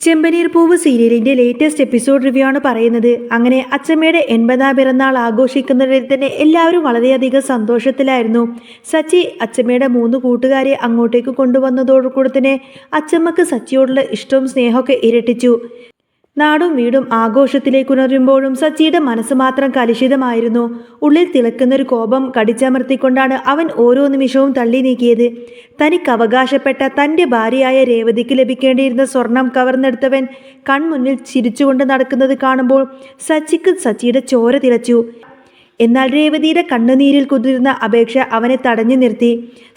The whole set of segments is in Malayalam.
ചെമ്പനീർ പൂവ് സീരിയലിന്റെ ലേറ്റസ്റ്റ് എപ്പിസോഡ് റിവ്യൂ ആണ് പറയുന്നത്. അങ്ങനെ അച്ചമ്മയുടെ 80ാം പിറന്നാൾ ആഘോഷിക്കുന്നതിൽ തന്നെ എല്ലാവരും വളരെയധികം സന്തോഷത്തിലായിരുന്നു. സച്ചി അച്ചമ്മയുടെ 3 കൂട്ടുകാരെ അങ്ങോട്ടേക്ക് കൊണ്ടുവന്നതോടുകൂടി തന്നെ അച്ചമ്മക്ക് സച്ചിയോടുള്ള ഇഷ്ടവും സ്നേഹമൊക്കെ ഇരട്ടിച്ചു. നാടും വീടും ആഘോഷത്തിലേക്കുണരുമ്പോഴും സച്ചിയുടെ മനസ്സ് മാത്രം കലുഷിതമായിരുന്നു. ഉള്ളിൽ തിളക്കുന്നൊരു കോപം കടിച്ചമർത്തിക്കൊണ്ടാണ് അവൻ ഓരോ നിമിഷവും തള്ളി നീക്കിയത്. തനിക്ക് അവകാശപ്പെട്ട തൻ്റെ ഭാര്യയായ രേവതിക്ക് ലഭിക്കേണ്ടിയിരുന്ന സ്വർണം കവർന്നെടുത്തവൻ കൺമുന്നിൽ ചിരിച്ചുകൊണ്ട് നടക്കുന്നത് കാണുമ്പോൾ സച്ചിയുടെ ചോര തിളച്ചു. എന്നാൽ രേവതിയുടെ കണ്ണുനീരിൽ കുതിർന്ന അപേക്ഷ അവനെ തടഞ്ഞു നിർത്തി.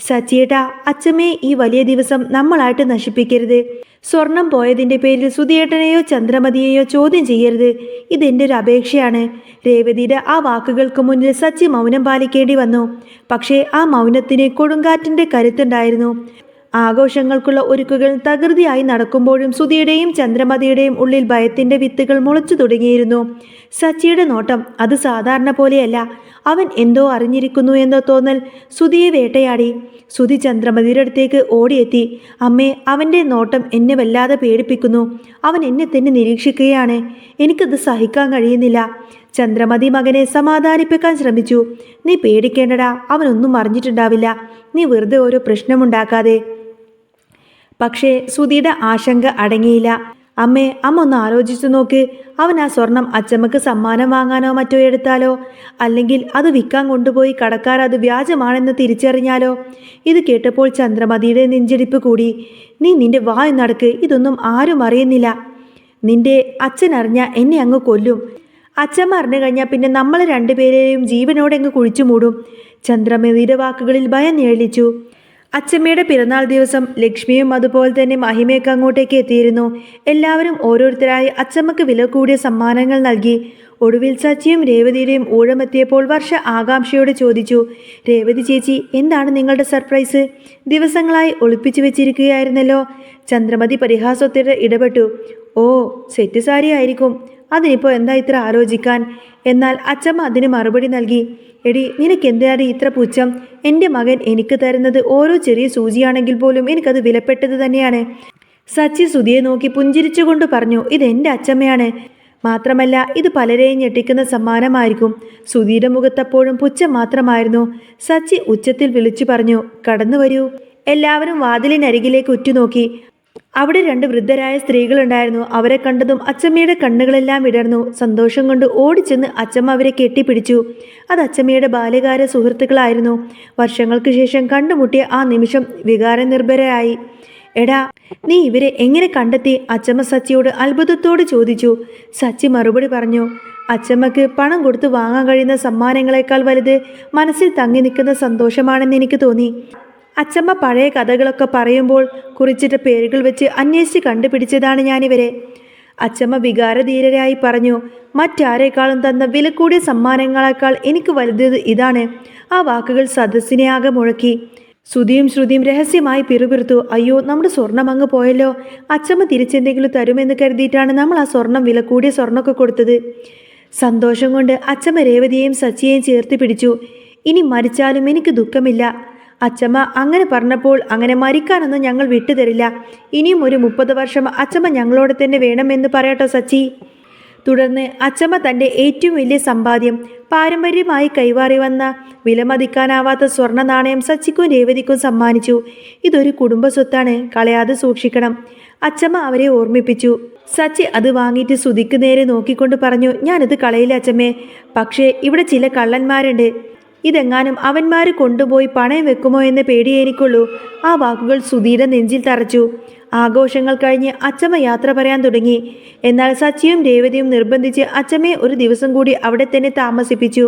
സച്ചിയേട്ടാ, അച്ചമ്മയെ ഈ വലിയ ദിവസം നമ്മളായിട്ട് നശിപ്പിക്കരുത്. സ്വർണം പോയതിൻ്റെ പേരിൽ സുധിയേട്ടനെയോ ചന്ദ്രമതിയെയോ ചോദ്യം ചെയ്യരുത്. ഇതെൻ്റെ ഒരു അപേക്ഷയാണ്. രേവതിയുടെ ആ വാക്കുകൾക്ക് മുന്നിൽ സച്ചി മൗനം പാലിക്കേണ്ടി വന്നു. പക്ഷേ ആ മൗനത്തിന് കൊടുങ്കാറ്റിൻ്റെ കരുത്തുണ്ടായിരുന്നു. ആഘോഷങ്ങൾക്കുള്ള ഒരുക്കുകൾ തകൃതിയായി നടക്കുമ്പോഴും സുധിയുടെയും ചന്ദ്രമതിയുടെയും ഉള്ളിൽ ഭയത്തിൻ്റെ വിത്തുകൾ മുളച്ചു തുടങ്ങിയിരുന്നു. സച്ചിയുടെ നോട്ടം അത് സാധാരണ പോലെയല്ല. അവൻ എന്തോ അറിഞ്ഞിരിക്കുന്നു എന്ന തോന്നൽ സുധിയെ വേട്ടയാടി. സുധി ചന്ദ്രമതിയുടെ അടുത്തേക്ക് ഓടിയെത്തി. അമ്മേ, അവൻ്റെ നോട്ടം എന്നെ വല്ലാതെ പേടിപ്പിക്കുന്നു. അവൻ എന്നെ തന്നെ നിരീക്ഷിക്കുകയാണ്. എനിക്കത് സഹിക്കാൻ കഴിയുന്നില്ല. ചന്ദ്രമതി മകനെ സമാധാനിപ്പിക്കാൻ ശ്രമിച്ചു. നീ പേടിക്കേണ്ടടാ, അവനൊന്നും അറിഞ്ഞിട്ടുണ്ടാവില്ല. നീ വെറുതെ ഓരോ പ്രശ്നമുണ്ടാക്കാതെ. പക്ഷേ സുധിയുടെ ആശങ്ക അടങ്ങിയില്ല. അമ്മ ഒന്ന് ആലോചിച്ചു നോക്ക്. അവൻ ആ സ്വർണം അച്ചമ്മക്ക് സമ്മാനം വാങ്ങാനോ മറ്റോ എടുത്താലോ, അല്ലെങ്കിൽ അത് വിൽക്കാൻ കൊണ്ടുപോയി കടക്കാർ അത് വ്യാജമാണെന്ന് തിരിച്ചറിഞ്ഞാലോ? ഇത് കേട്ടപ്പോൾ ചന്ദ്രമതിയുടെ നെഞ്ചിടിപ്പ് കൂടി. നീ നിന്റെ വായു നടക്ക്. ഇതൊന്നും ആരും അറിയുന്നില്ല. നിന്റെ അച്ഛൻ അറിഞ്ഞാൽ എന്നെ അങ്ങ് കൊല്ലും. അച്ഛമ്മ അറിഞ്ഞു കഴിഞ്ഞാൽ പിന്നെ നമ്മൾ രണ്ടുപേരെയും ജീവനോടെ അങ്ങ് കുഴിച്ചു മൂടും. ചന്ദ്രമതിയുടെ വാക്കുകളിൽ ഭയം നിഴലിച്ചു. അച്ചമ്മയുടെ പിറന്നാൾ ദിവസം ലക്ഷ്മിയും അതുപോലെ തന്നെ മഹിമയൊക്കെ അങ്ങോട്ടേക്ക് എത്തിയിരുന്നു. എല്ലാവരും ഓരോരുത്തരായി അച്ചമ്മക്ക് വില കൂടിയ സമ്മാനങ്ങൾ നൽകി. ഒടുവിൽ സച്ചിയും രേവതിയുടെയും ഊഴമെത്തിയപ്പോൾ വർഷ ആകാംക്ഷയോടെ ചോദിച്ചു, രേവതി ചേച്ചി, എന്താണ് നിങ്ങളുടെ സർപ്രൈസ്? ദിവസങ്ങളായി ഒളിപ്പിച്ചു വെച്ചിരിക്കുകയായിരുന്നല്ലോ. ചന്ദ്രമതി പരിഹാസത്തോടെ ഇടപെട്ടു. ഓ, സെറ്റ് സാരി ആയിരിക്കും. അതിനിപ്പോൾ എന്താ ഇത്ര ആലോചിക്കാൻ? എന്നാൽ അച്ചമ്മ അതിന് മറുപടി നൽകി. എടി, നിനക്കെന്താണ് ഇത്ര പുച്ഛം? എൻ്റെ മകൻ എനിക്ക് തരുന്നത് ഓരോ ചെറിയ സൂചിയാണെങ്കിൽ പോലും എനിക്കത് വിലപ്പെട്ടത് തന്നെയാണ്. സച്ചി സുധിയെ നോക്കി പുഞ്ചിരിച്ചുകൊണ്ട് പറഞ്ഞു, ഇതെൻ്റെ അച്ചമ്മയാണ്. മാത്രമല്ല ഇത് പലരെയും ഞെട്ടിക്കുന്ന സമ്മാനമായിരിക്കും. സുധിയുടെ മുഖത്തപ്പോഴും പുച്ഛം മാത്രമായിരുന്നു. സച്ചി ഉച്ചത്തിൽ വിളിച്ചു പറഞ്ഞു, കടന്നു വരൂ. എല്ലാവരും വാതിലിനരികിലേക്ക് ഉറ്റുനോക്കി. അവിടെ 2 വൃദ്ധരായ സ്ത്രീകളുണ്ടായിരുന്നു. അവരെ കണ്ടതും അച്ചമ്മയുടെ കണ്ണുകളെല്ലാം വിടർന്നു. സന്തോഷം കൊണ്ട് ഓടിച്ചെന്ന് അച്ചമ്മ അവരെ കെട്ടിപ്പിടിച്ചു. അത് അച്ചമ്മയുടെ ബാല്യകാല സുഹൃത്തുക്കളായിരുന്നു. വർഷങ്ങൾക്ക് ശേഷം കണ്ടുമുട്ടിയ ആ നിമിഷം വികാരനിർഭരയായി. എടാ, നീ ഇവരെ എങ്ങനെ കണ്ടെത്തി? അച്ചമ്മ സച്ചിയോട് അത്ഭുതത്തോട് ചോദിച്ചു. സച്ചി മറുപടി പറഞ്ഞു, അച്ചമ്മക്ക് പണം കൊടുത്ത് വാങ്ങാൻ കഴിയുന്ന സമ്മാനങ്ങളെക്കാൾ വലുത് മനസ്സിൽ തങ്ങി നിൽക്കുന്ന സന്തോഷമാണെന്ന് എനിക്ക് തോന്നി. അച്ചമ്മ പഴയ കഥകളൊക്കെ പറയുമ്പോൾ കുറിച്ചിട്ട പേരുകൾ വെച്ച് അന്വേഷിച്ച് കണ്ടുപിടിച്ചതാണ് ഞാനിവരെ. അച്ചമ്മ വികാരധീരരായി പറഞ്ഞു. മറ്റാരേക്കാളും തന്ന വില കൂടിയ സമ്മാനങ്ങളെക്കാൾ എനിക്ക് വലുത് ഇതാണ്. ആ വാക്കുകൾ സദസ്സിനെ ആകെ മുഴക്കി. സുധിയും ശ്രുതിയും രഹസ്യമായി പിറുപിറുത്തു. അയ്യോ, നമ്മുടെ സ്വർണം അങ്ങ് പോയല്ലോ. അച്ചമ്മ തിരിച്ചെന്തെങ്കിലും തരുമെന്ന് കരുതിയിട്ടാണ് നമ്മൾ ആ സ്വർണം വില കൂടിയ സ്വർണ്ണമൊക്കെ കൊടുത്തത്. സന്തോഷം കൊണ്ട് അച്ചമ്മ രേവതിയെയും സച്ചിയെയും ചേർത്ത് പിടിച്ചു. ഇനി മരിച്ചാലും എനിക്ക് ദുഃഖമില്ല. അച്ചമ്മ അങ്ങനെ പറഞ്ഞപ്പോൾ അങ്ങനെ മരിക്കാനൊന്നും ഞങ്ങൾ വിട്ടുതരില്ല. ഇനിയും ഒരു 30 വർഷം അച്ചമ്മ ഞങ്ങളോട് തന്നെ വേണമെന്ന് പറയട്ടോ സച്ചി. തുടർന്ന് അച്ചമ്മ തൻ്റെ ഏറ്റവും വലിയ സമ്പാദ്യം, പാരമ്പര്യമായി കൈമാറി വന്ന വിലമതിക്കാനാവാത്ത സ്വർണ്ണ നാണയം സച്ചിക്കും രേവതിക്കും സമ്മാനിച്ചു. ഇതൊരു കുടുംബ സ്വത്താണ്, കളയാതെ സൂക്ഷിക്കണം. അച്ചമ്മ അവരെ ഓർമ്മിപ്പിച്ചു. സച്ചി അത് വാങ്ങിയിട്ട് സുധിക്ക് നേരെ നോക്കിക്കൊണ്ട് പറഞ്ഞു, ഞാനിത് കളയില്ല അച്ചമ്മേ. പക്ഷേ ഇവിടെ ചില കള്ളന്മാരുണ്ട്. ഇതെങ്ങാനും അവന്മാർ കൊണ്ടുപോയി പണയം വെക്കുമോ എന്ന പേടിയേ എനിക്കുള്ളൂ. ആ വാക്കുകൾ സുധിയുടെ നെഞ്ചിൽ തറച്ചു. ആഘോഷങ്ങൾ കഴിഞ്ഞ് അച്ചമ്മ യാത്ര പറയാൻ തുടങ്ങി. എന്നാൽ സച്ചിയും രേവതിയും നിർബന്ധിച്ച് അച്ചമ്മയെ ഒരു ദിവസം കൂടി അവിടെ തന്നെ താമസിപ്പിച്ചു.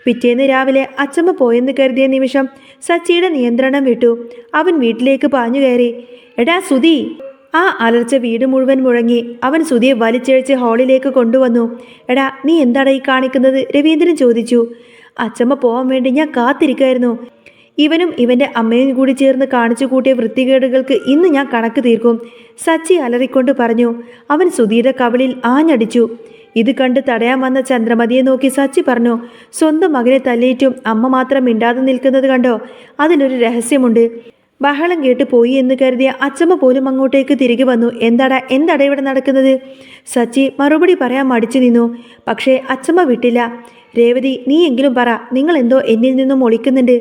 പിറ്റേന്ന് രാവിലെ അച്ചമ്മ പോയെന്ന് കരുതിയ നിമിഷം സച്ചിയുടെ നിയന്ത്രണം വിട്ടു. അവൻ വീട്ടിലേക്ക് പാഞ്ഞു കയറി. എടാ സുധി! ആ അലർച്ച വീട് മുഴുവൻ മുഴങ്ങി. അവൻ സുധിയെ വലിച്ചഴിച്ച് ഹാളിലേക്ക് കൊണ്ടുവന്നു. എടാ, നീ എന്താടാ ഈ കാണിക്കുന്നത്? രവീന്ദ്രൻ ചോദിച്ചു. അച്ചമ്മ പോകാൻ വേണ്ടി ഞാൻ കാത്തിരിക്കായിരുന്നു. ഇവനും ഇവൻ്റെ അമ്മയും കൂടി ചേർന്ന് കാണിച്ചു കൂട്ടിയ വൃത്തികേടുകൾക്ക് ഇന്ന് ഞാൻ കണക്ക് തീർക്കും, സച്ചി അലറിക്കൊണ്ട് പറഞ്ഞു. അവൻ സുധിയുടെ കവിളിൽ ആഞ്ഞടിച്ചു. ഇത് കണ്ട് തടയാൻ വന്ന ചന്ദ്രമതിയെ നോക്കി സച്ചി പറഞ്ഞു, സ്വന്തം മകനെ തല്ലിയിട്ടും അമ്മ മാത്രം മിണ്ടാതെ നിൽക്കുന്നത് കണ്ടോ? അതിലൊരു രഹസ്യമുണ്ട്. ബഹളം കേട്ട് പോയി എന്ന് കരുതിയ അച്ചമ്മ പോലും അങ്ങോട്ടേക്ക് തിരികെ വന്നു. എന്താടാ ഇവിടെ നടക്കുന്നത്? സച്ചി മറുപടി പറയാൻ മടിച്ചു നിന്നു. പക്ഷേ അച്ചമ്മ വിട്ടില്ല. രേവതി, നീ എങ്കിലും പറ, നിങ്ങൾ എന്തോ എന്നിൽ നിന്നും ഒളിക്കുന്നുണ്ട്.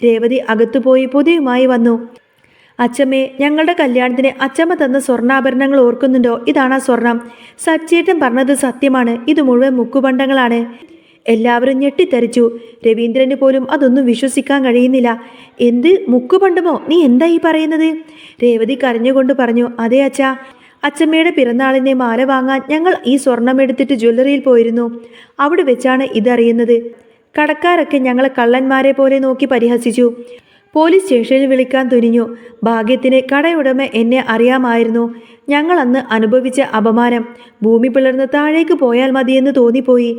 രേവതി അകത്തുപോയി പൊതിയുമായി വന്നു. അച്ചമ്മേ, ഞങ്ങളുടെ കല്യാണത്തിന് അച്ചമ്മ തന്ന സ്വർണ്ണാഭരണങ്ങൾ ഓർക്കുന്നുണ്ടോ? ഇതാണാ സ്വർണം. സച്ചേട്ടൻ പറഞ്ഞത് സത്യമാണ്. ഇത് മുഴുവൻ മുക്കുപണ്ടങ്ങളാണ്. എല്ലാവരും ഞെട്ടിത്തെറിച്ചു. രവീന്ദ്രന് പോലും അതൊന്നും വിശ്വസിക്കാൻ കഴിയുന്നില്ല. എന്ത് മുക്കുപണ്ടമോ? നീ എന്താ ഈ പറയുന്നത്? രേവതി കരഞ്ഞുകൊണ്ട് പറഞ്ഞു. അതെ അച്ഛാ, അച്ചമ്മയുടെ പിറന്നാളിനെ മാല വാങ്ങാൻ ഞങ്ങൾ ഈ സ്വർണം എടുത്തിട്ട് ജ്വല്ലറിയിൽ പോയിരുന്നു. അവിടെ വെച്ചാണ് ഇതറിയുന്നത്. കടക്കാരൊക്കെ ഞങ്ങളെ കള്ളന്മാരെ പോലെ നോക്കി പരിഹസിച്ചു. പോലീസ് സ്റ്റേഷനിൽ വിളിക്കാൻ തുനിഞ്ഞു. ഭാഗ്യത്തിന് കടയുടമ എന്നെ അറിയാമായിരുന്നു. ഞങ്ങൾ അന്ന് അനുഭവിച്ച അപമാനം ഭൂമി പിളർന്ന് താഴേക്ക് പോയാൽ മതിയെന്ന് തോന്നിപ്പോയി.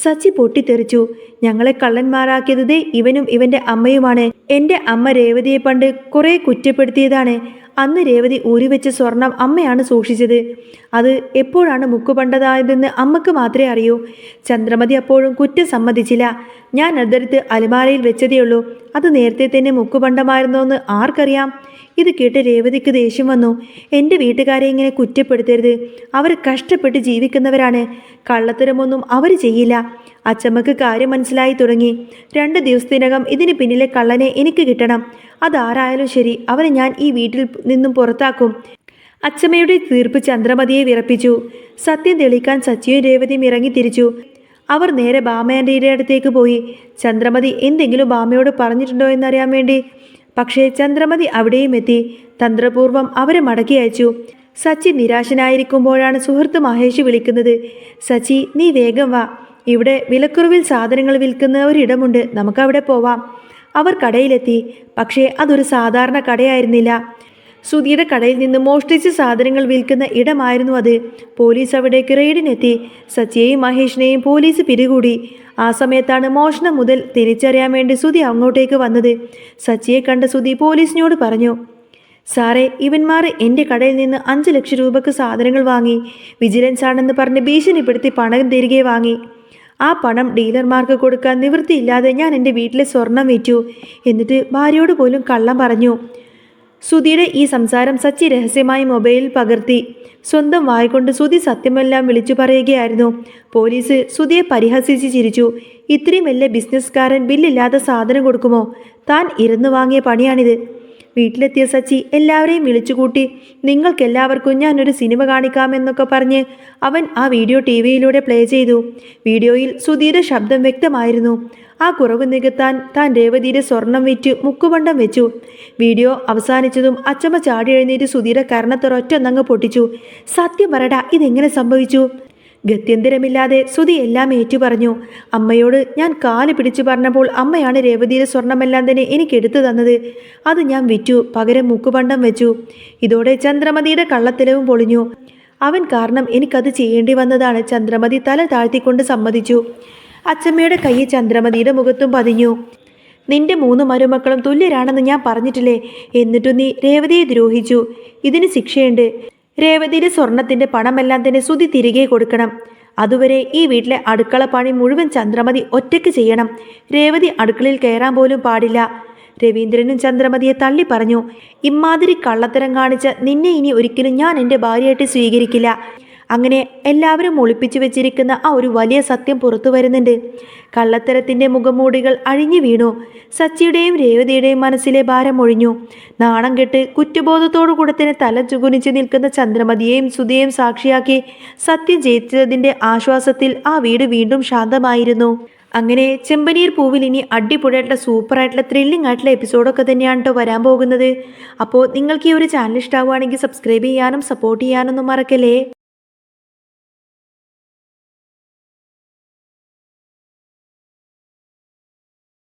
സച്ചി പൊട്ടിത്തെറിച്ചു. ഞങ്ങളെ കള്ളന്മാരാക്കിയത് ഇവനും ഇവന്റെ അമ്മയുമാണ്. എൻ്റെ അമ്മ രേവതിയെ പണ്ട് കുറെ കുറ്റപ്പെടുത്തിയതാണ്. അന്ന് രേവതി ഊരിവെച്ച സ്വർണം അമ്മയാണ് സൂക്ഷിച്ചത്. അത് എപ്പോഴാണ് മുക്കുപണ്ടതായതെന്ന് അമ്മക്ക് മാത്രമേ അറിയൂ. ചന്ദ്രമതി അപ്പോഴും കുറ്റം സമ്മതിച്ചില്ല. ഞാൻ അതെടുത്ത് അലമാരയിൽ വെച്ചതേയുള്ളൂ. അത് നേരത്തെ തന്നെ മുക്കുപണ്ടമായിരുന്നോ എന്ന് ആർക്കറിയാം? ഇത് കേട്ട് രേവതിക്ക് ദേഷ്യം വന്നു. എൻ്റെ വീട്ടുകാരെ ഇങ്ങനെ കുറ്റപ്പെടുത്തരുത്. അവർ കഷ്ടപ്പെട്ട് ജീവിക്കുന്നവരാണ്. കള്ളത്തരമൊന്നും അവർ ചെയ്യില്ല. അച്ചമ്മക്ക് കാര്യം മനസ്സിലായി തുടങ്ങി. 2 ദിവസത്തിനകം ഇതിന് പിന്നിലെ കള്ളനെ എനിക്ക് കിട്ടണം. അതാരായാലും ശരി, അവരെ ഞാൻ ഈ വീട്ടിൽ നിന്നും പുറത്താക്കും. അച്ചമ്മയുടെ തീർപ്പ് ചന്ദ്രമതിയെ വിറപ്പിച്ചു. സത്യം തെളിയിക്കാൻ സച്ചിയും രേവതിയും ഇറങ്ങി തിരിച്ചു. അവർ നേരെ ബാമേൻ്റെ അടുത്തേക്ക് പോയി. ചന്ദ്രമതി എന്തെങ്കിലും ബാമയോട് പറഞ്ഞിട്ടുണ്ടോ എന്നറിയാൻ വേണ്ടി. പക്ഷേ ചന്ദ്രമതി അവിടെയും എത്തി. തന്ത്രപൂർവ്വം അവരെ മടക്കി അയച്ചു. സച്ചി നിരാശനായിരിക്കുമ്പോഴാണ് സുഹൃത്ത് മഹേഷ് വിളിക്കുന്നത്. സച്ചി, നീ വേഗം വാ. ഇവിടെ വിലക്കുറവിൽ സാധനങ്ങൾ വിൽക്കുന്ന ഒരിടമുണ്ട്. നമുക്കവിടെ പോവാം. അവർ കടയിലെത്തി. പക്ഷേ അതൊരു സാധാരണ കടയായിരുന്നില്ല. സുധിയുടെ കടയിൽ നിന്ന് മോഷ്ടിച്ച സാധനങ്ങൾ വിൽക്കുന്ന ഇടമായിരുന്നു അത്. പോലീസ് അവിടേക്ക് റെയ്ഡിനെത്തി. സച്ചിയെയും മഹേഷിനെയും പോലീസ് പിടികൂടി. ആ സമയത്താണ് മോഷണം മുതൽ തിരിച്ചറിയാൻ വേണ്ടി സുധി അങ്ങോട്ടേക്ക് വന്നത്. സച്ചിയെ കണ്ട സുധി പോലീസിനോട് പറഞ്ഞു. സാറേ, ഇവന്മാർ എൻ്റെ കടയിൽ നിന്ന് 5 ലക്ഷം രൂപയ്ക്ക് സാധനങ്ങൾ വാങ്ങി. വിജിലൻസ് ആണെന്ന് പറഞ്ഞ് ഭീഷണിപ്പെടുത്തി പണം തിരികെ വാങ്ങി. ആ പണം ഡീലർമാർക്ക് കൊടുക്കാൻ നിവൃത്തിയില്ലാതെ ഞാൻ എൻ്റെ വീട്ടിലെ സ്വർണം വിറ്റു. എന്നിട്ട് ഭാര്യയോട് പോലും കള്ളം പറഞ്ഞു. സുധിയുടെ ഈ സംസാരം സച്ചി രഹസ്യമായി മൊബൈലിൽ പകർത്തി. സ്വന്തം വായ്കൊണ്ട് സുധി സത്യമെല്ലാം വിളിച്ചു പറയുകയായിരുന്നു. പോലീസ് സുധിയെ പരിഹസിച്ച് ചിരിച്ചു. ഇത്രയും വലിയ ബിസിനസ്സുകാരൻ ബില്ലില്ലാതെ സാധനം കൊടുക്കുമോ? താൻ ഇരുന്ന് വാങ്ങിയ പണിയാണിത്. വീട്ടിലെത്തിയ സച്ചി എല്ലാവരെയും വിളിച്ചുകൂട്ടി. നിങ്ങൾക്കെല്ലാവർക്കും ഞാനൊരു സിനിമ കാണിക്കാമെന്നൊക്കെ പറഞ്ഞ് അവൻ ആ വീഡിയോ ടിവിയിലൂടെ പ്ലേ ചെയ്തു. വീഡിയോയിൽ സുധിയുടെ ശബ്ദം വ്യക്തമായിരുന്നു. ആ കുറവ് നികത്താൻ താൻ രേവതിയുടെ സ്വർണം വിറ്റ് മുക്കുപണ്ടം വെച്ചു. വീഡിയോ അവസാനിച്ചതും അച്ചമ്മ ചാടി എഴുന്നേറ്റ് സുധിയുടെ കർണത്തൊരൊറ്റൊന്നങ്ങ് പൊട്ടിച്ചു. സത്യം പറടാ, ഇതെങ്ങനെ സംഭവിച്ചു? ഗത്യന്തരമില്ലാതെ സുധി എല്ലാം ഏറ്റുപറഞ്ഞു. അമ്മയോട് ഞാൻ കാല് പിടിച്ചു പറഞ്ഞപ്പോൾ അമ്മയാണ് രേവതിയുടെ സ്വർണമെല്ലാം തന്നെ എനിക്ക് എടുത്തു തന്നത്. അത് ഞാൻ വിറ്റു, പകരം മുക്കുപണ്ടം വെച്ചു. ഇതോടെ ചന്ദ്രമതിയുടെ കള്ളത്തലവും പൊളിഞ്ഞു. അവൻ കാരണം എനിക്കത് ചെയ്യേണ്ടി വന്നതാണ്. ചന്ദ്രമതി തല താഴ്ത്തിക്കൊണ്ട് സമ്മതിച്ചു. അച്ചമ്മയുടെ കൈ ചന്ദ്രമതിയുടെ മുഖത്തും പതിഞ്ഞു. നിന്റെ 3 മരുമക്കളും തുല്യരാണെന്ന് ഞാൻ പറഞ്ഞിട്ടില്ലേ? എന്നിട്ടും നീ രേവതിയെ ദ്രോഹിച്ചു. ഇതിന് ശിക്ഷയുണ്ട്. രേവതിയുടെ സ്വർണത്തിൻ്റെ പണമെല്ലാം തന്നെ സുധി തിരികെ കൊടുക്കണം. അതുവരെ ഈ വീട്ടിലെ അടുക്കള പണി മുഴുവൻ ചന്ദ്രമതി ഒറ്റയ്ക്ക് ചെയ്യണം. രേവതി അടുക്കളയിൽ കയറാൻ പോലും പാടില്ല. രവീന്ദ്രനും ചന്ദ്രമതിയെ തള്ളി പറഞ്ഞു. ഇമ്മാതിരി കള്ളത്തരം കാണിച്ച നിന്നെ ഇനി ഒരിക്കലും ഞാൻ എൻ്റെ ഭാര്യയായിട്ട് സ്വീകരിക്കില്ല. അങ്ങനെ എല്ലാവരും ഒളിപ്പിച്ചു വെച്ചിരിക്കുന്ന ആ ഒരു വലിയ സത്യം പുറത്തു വരുന്നുണ്ട്. കള്ളത്തരത്തിൻ്റെ മുഖംമൂടികൾ അഴിഞ്ഞു വീണു. സച്ചിയുടെയും രേവതിയുടെയും മനസ്സിലെ ഭാരം ഒഴിഞ്ഞു. നാണം കെട്ട് കുറ്റബോധത്തോടു കൂടെ തന്നെ തല ചുകുനിച്ച് നിൽക്കുന്ന ചന്ദ്രമതിയെയും സുധിയെയും സാക്ഷിയാക്കി സത്യം ജയിച്ചതിൻ്റെ ആശ്വാസത്തിൽ ആ വീട് വീണ്ടും ശാന്തമായിരുന്നു. അങ്ങനെ ചെമ്പനീർ പൂവിൽ ഇനി അടിപൊളിയായിട്ടുള്ള സൂപ്പറായിട്ടുള്ള ത്രില്ലിംഗ് ആയിട്ടുള്ള എപ്പിസോഡൊക്കെ തന്നെയാണ് കേട്ടോ വരാൻ പോകുന്നത്. അപ്പോൾ നിങ്ങൾക്ക് ഈ ഒരു ചാനൽ ഇഷ്ടമാവുകയാണെങ്കിൽ സബ്സ്ക്രൈബ് ചെയ്യാനും സപ്പോർട്ട് ചെയ്യാനൊന്നും മറക്കല്ലേ.